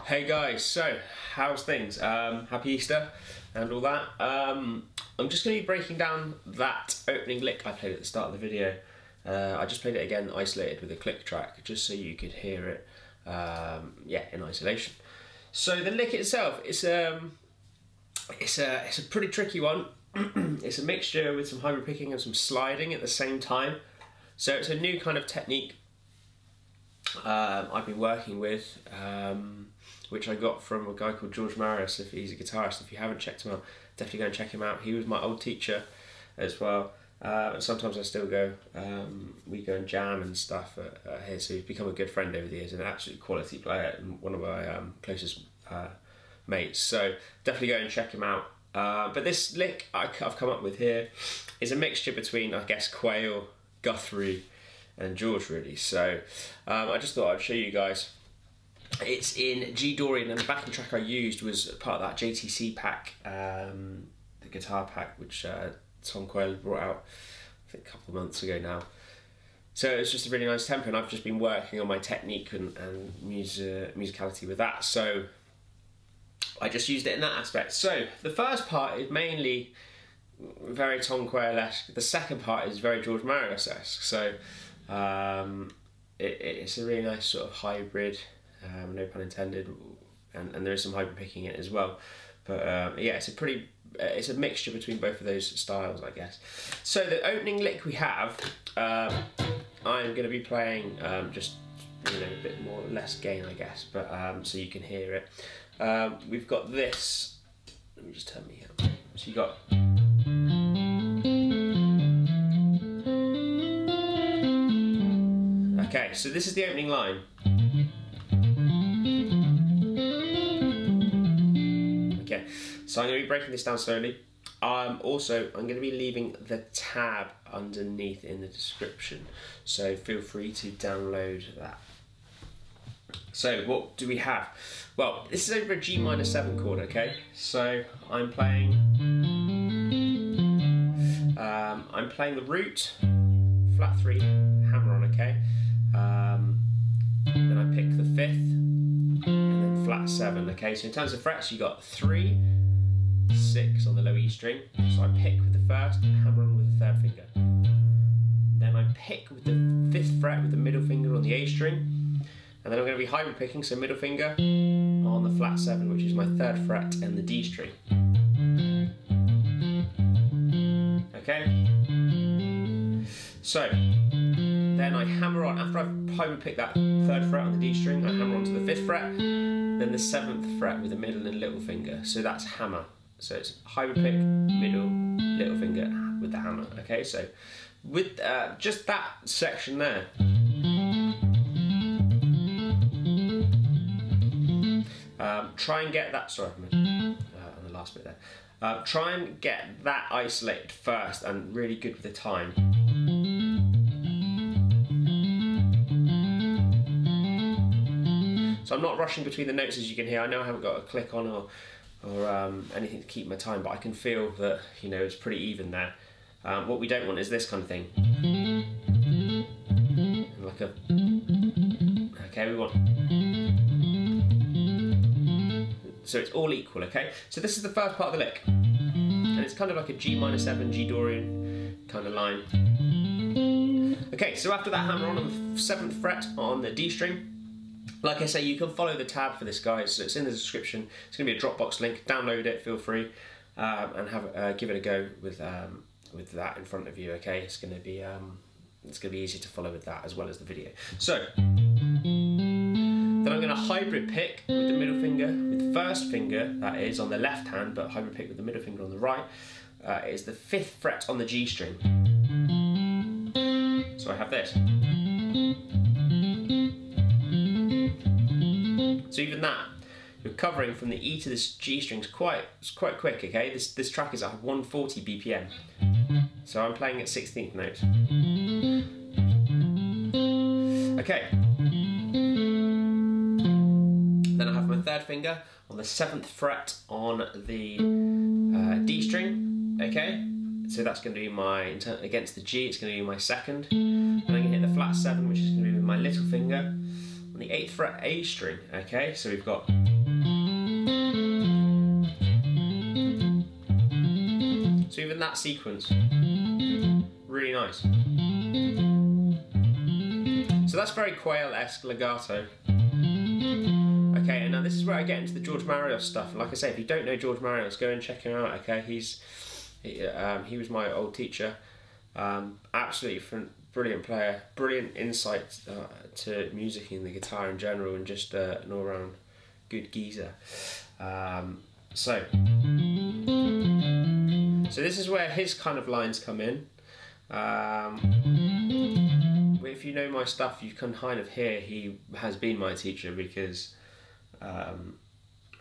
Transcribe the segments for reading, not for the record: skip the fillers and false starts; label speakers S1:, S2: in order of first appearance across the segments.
S1: Hey guys, so how's things? Happy Easter and all that. I'm just going to be breaking down that opening lick I played at the start of the video. I just played it again isolated with a click track just so you could hear it in isolation. So the lick itself, it's a pretty tricky one. It's a mixture with some hybrid picking and some sliding at the same time. So it's a new kind of technique I've been working with, which I got from a guy called George Marius. If he's a guitarist, if you haven't checked him out, definitely go and check him out. He was my old teacher as well, and sometimes I still go. We go and jam and stuff here, so he's become a good friend over the years and an absolute quality player and one of my closest mates. So definitely go and check him out. But this lick I've come up with here is a mixture between, I guess, Quail, Guthrie and George, really. So I just thought I'd show you guys. It's in G Dorian, and the backing track I used was part of that JTC pack, the guitar pack, which Tom Quayle brought out I think a couple of months ago now. So it's just a really nice tempo, and I've just been working on my technique and musicality with that. So I just used it in that aspect. So the first part is mainly very Tom Quayle-esque. The second part is very George Marius-esque. So it's a really nice sort of hybrid, no pun intended, and there is some hybrid picking in it as well. But yeah, it's a mixture between both of those styles, I guess. So the opening lick we have, I'm going to be playing just a bit more less gain, I guess, but so you can hear it. We've got this. Let me just turn me up. So you got. Okay, so this is the opening line. Okay, so I'm going to be breaking this down slowly. I'm going to be leaving the tab underneath in the description, so feel free to download that. So what do we have? Well, this is over a G minor 7 chord, okay? So I'm playing the root, flat 3, hammer on, okay? Then I pick the 5th, and then flat 7, okay? So in terms of frets, you got 3, 6 on the low E string. So I pick with the 1st, hammer on with the 3rd finger. Then I pick with the 5th fret with the middle finger on the A string. And then I'm going to be hybrid picking, so middle finger on the flat 7, which is my 3rd fret, and the D string. Okay? So, then I hammer on, after I've hybrid picked that 3rd fret on the D string, I hammer onto the 5th fret, then the 7th fret with the middle and little finger. So that's hammer. So it's hybrid pick, middle, little finger with the hammer. Okay, so with just that section there, try and get that, sorry, on the last bit there. Try and get that isolated first and really good with the time. So I'm not rushing between the notes, as you can hear. I know I haven't got a click on or anything to keep my time, but I can feel that, it's pretty even there. What we don't want is this kind of thing. Like a, okay, we want, so it's all equal, okay? So this is the first part of the lick. And it's kind of like a G minor 7, G Dorian kind of line. Okay, so after that, hammer on the 7th fret on the D string. Like I say, you can follow the tab for this, guys. So it's in the description. It's going to be a Dropbox link. Download it, feel free, and give it a go with that in front of you. Okay, it's going to be easy to follow with that as well as the video. So then I'm going to hybrid pick with the middle finger, with the 1st finger, that is on the left hand, but hybrid pick with the middle finger on the right, is the 5th fret on the G string. So I have this. So even that, you're covering from the E to this G string is quite quick, okay? This track is at 140 BPM. So I'm playing at 16th note. Okay. Then I have my 3rd finger on the 7th fret on the D string, okay? So that's going to be my, against the G, it's going to be my 2nd. And I'm going to hit the flat 7, which is going to be with my little finger on the 8th fret A string, okay? So we've got even that sequence, really nice. So that's very Quail-esque legato. Okay, and now this is where I get into the George Marios stuff. And like I say, if you don't know George Marios, go and check him out. Okay, he was my old teacher. Absolutely brilliant player, brilliant insight to music and the guitar in general, and just an all-round good geezer. So this is where his kind of lines come in. If you know my stuff, you can kind of hear he has been my teacher, because I'm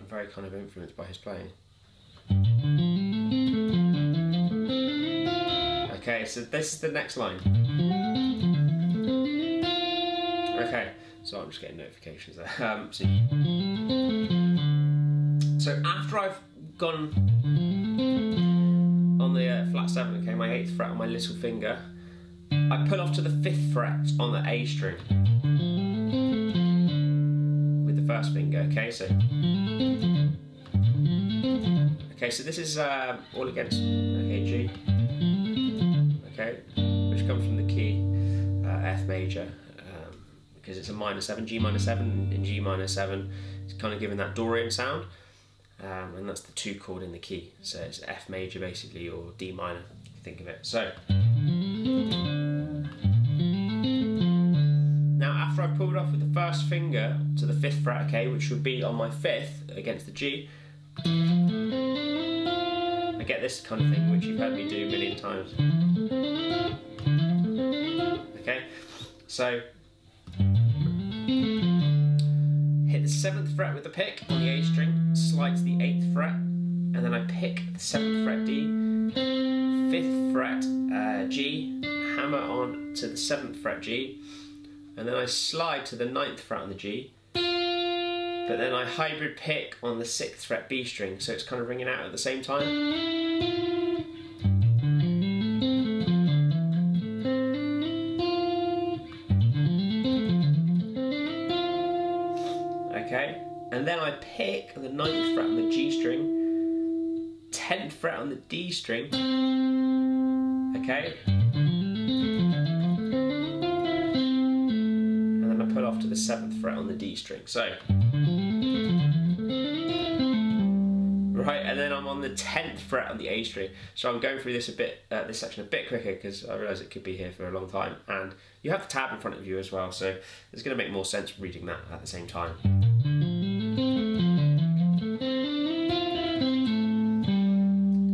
S1: very kind of influenced by his playing. Okay, so this is the next line. Okay, so I'm just getting notifications there. So after I've gone on the flat 7, okay, my 8th fret on my little finger, I pull off to the 5th fret on the A string with the first finger. Okay, so this is all against G. Okay, which comes from the key F major, because it's a minor 7, G minor 7 and G minor 7. It's kind of giving that Dorian sound, and that's the 2 chord in the key. So it's F major basically, or D minor, if you think of it. So now after I've pulled off with the first finger to the 5th fret, okay, which would be on my 5th against the G, I get this kind of thing, which you've heard me do a million times. Okay, so hit the 7th fret with the pick on the A string, slide to the 8th fret, and then I pick the 7th fret D, 5th fret G, hammer on to the 7th fret G, and then I slide to the 9th fret on the G, but then I hybrid pick on the 6th fret B string, so it's kind of ringing out at the same time. Okay, and then I pick the 9th fret on the G string, 10th fret on the D string, okay, and then I pull off to the 7th fret on the D string. So, right, and then I'm on the 10th fret on the A string. So I'm going through this this section a bit quicker, because I realise it could be here for a long time, and you have the tab in front of you as well, so it's going to make more sense reading that at the same time.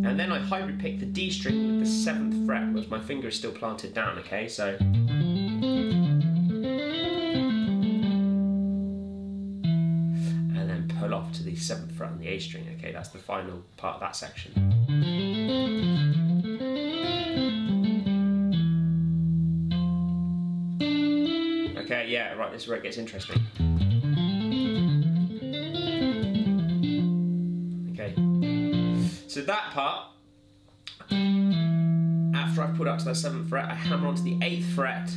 S1: And then I hybrid pick the D string with the 7th fret, which my finger is still planted down, okay, so. And then pull off to the 7th fret on the A string, okay, that's the final part of that section. Okay, yeah, right, this is where it gets interesting. Okay, so that part, after I've pulled up to that 7th fret, I hammer onto the 8th fret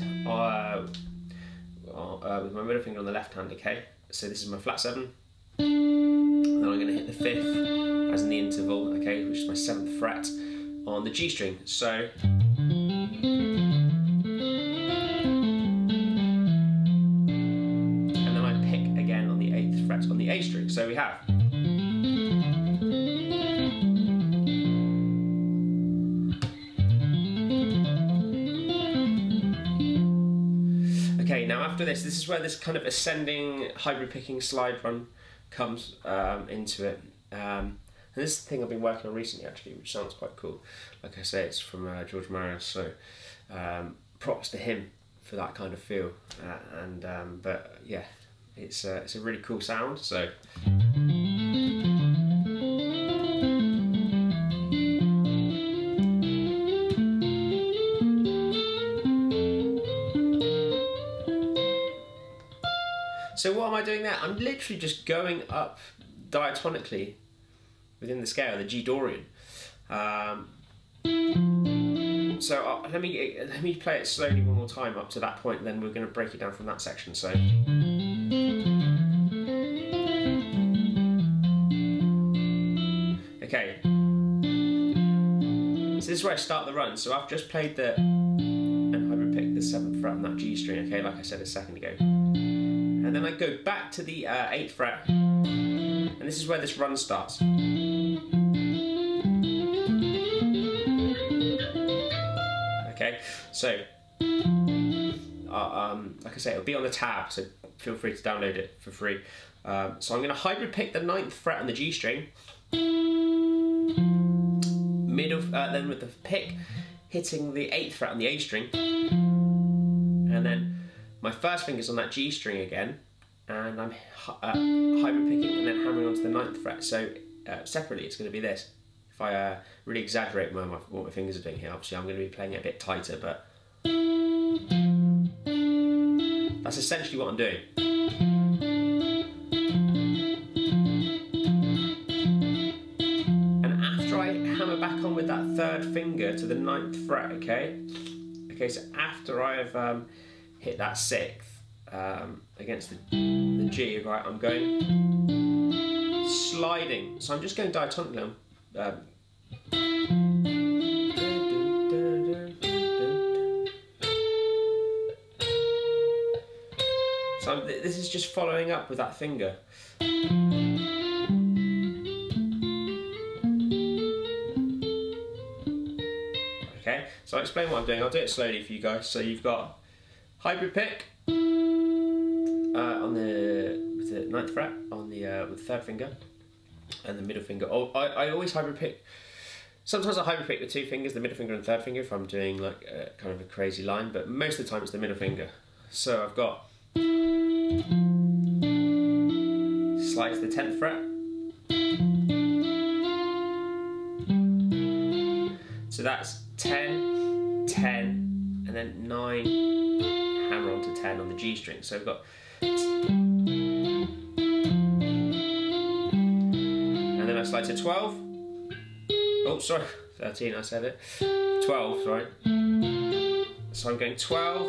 S1: with my middle finger on the left hand, okay? So this is my flat 7. Then I'm going to hit the 5th as in the interval, okay, which is my 7th fret on the G string. So, and then I pick again on the 8th fret on the A string. So we have. Okay, now after this is where this kind of ascending hybrid picking slide run comes into it. And this is the thing I've been working on recently, actually, which sounds quite cool. Like I say, it's from George Marios, so props to him for that kind of feel. But yeah, it's a really cool sound. So. So what am I doing there? I'm literally just going up diatonically within the scale, the G Dorian. So let me play it slowly one more time up to that point, and then we're going to break it down from that section. So. Okay. So this is where I start the run. So I've just played the and hybrid picked the 7th fret on that G string, okay, like I said a second ago. And then I go back to the 8th fret, and this is where this run starts. Okay, so like I say, it'll be on the tab, so feel free to download it for free. So I'm going to hybrid pick the 9th fret on the G string, then with the pick hitting the 8th fret on the A string, and then my first finger's on that G string again, and I'm hybrid picking and then hammering onto the 9th fret. So separately it's going to be this. If I really exaggerate what my fingers are doing here, obviously I'm going to be playing it a bit tighter, but that's essentially what I'm doing. And after I hammer back on with that 3rd finger to the 9th fret, okay, so after I've hit that 6th against the G, right, I'm going sliding. So I'm just going diatonically. So this is just following up with that finger. Okay, so I'll explain what I'm doing. I'll do it slowly for you guys. So you've got hybrid pick on with the 9th fret on the with the 3rd finger and the middle finger. Oh, I always hybrid pick. Sometimes I hybrid pick with 2 fingers, the middle finger and 3rd finger, if I'm doing like kind of a crazy line. But most of the time it's the middle finger. So I've got slide to the 10th fret. So that's 10, 10, and then 9, hammer onto 10 on the G string. So we've got, and then I slide to 12. Oh, sorry, 13, I said it. 12, sorry. So I'm going 12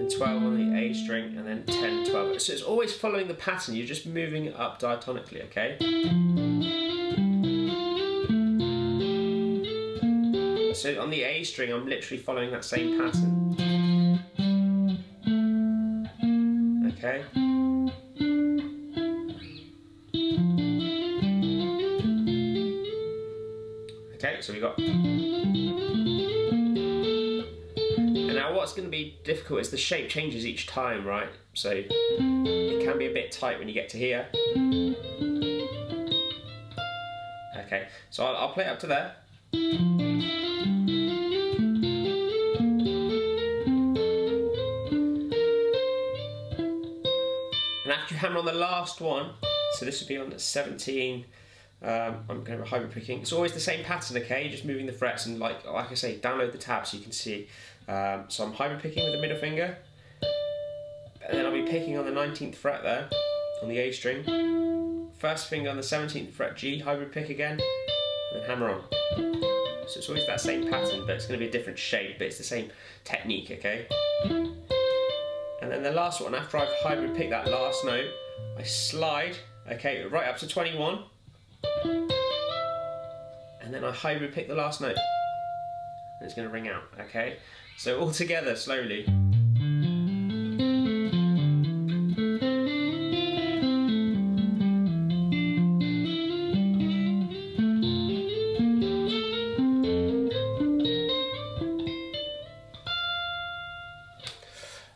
S1: and 12 on the A string, and then 10, 12. So it's always following the pattern. You're just moving it up diatonically, okay? So on the A string, I'm literally following that same pattern. Okay? Okay, so we got... And now what's going to be difficult is the shape changes each time, right? So it can be a bit tight when you get to here. Okay, so I'll play it up to there. And after you hammer on the last one, so this would be on the 17, I'm going to be hybrid picking. It's always the same pattern, okay? You're just moving the frets, and like I say, download the tab so you can see. So I'm hybrid picking with the middle finger, and then I'll be picking on the 19th fret there, on the A string. First finger on the 17th fret G, hybrid pick again, and then hammer on. So it's always that same pattern, but it's going to be a different shape, but it's the same technique, okay? And then the last one, after I've hybrid picked that last note, I slide, okay, right up to 21, and then I hybrid pick the last note, and it's going to ring out, okay? So all together, slowly.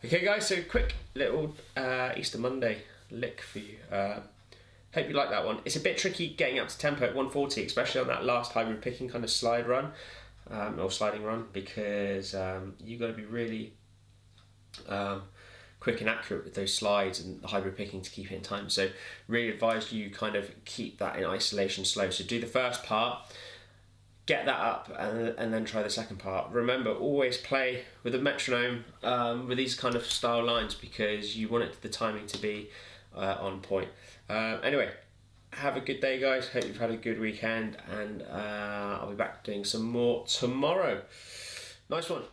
S1: Okay guys, so quick little Easter Monday lick for you. Hope you like that one. It's a bit tricky getting up to tempo at 140, especially on that last hybrid picking kind of slide run, or sliding run, because you've got to be really quick and accurate with those slides and the hybrid picking to keep it in time. So really advise you kind of keep that in isolation slow. So do the first part, get that up, and then try the second part. Remember, always play with a metronome with these kind of style lines, because you want the timing to be on point. Anyway, have a good day guys, hope you've had a good weekend, and I'll be back doing some more tomorrow. Nice one.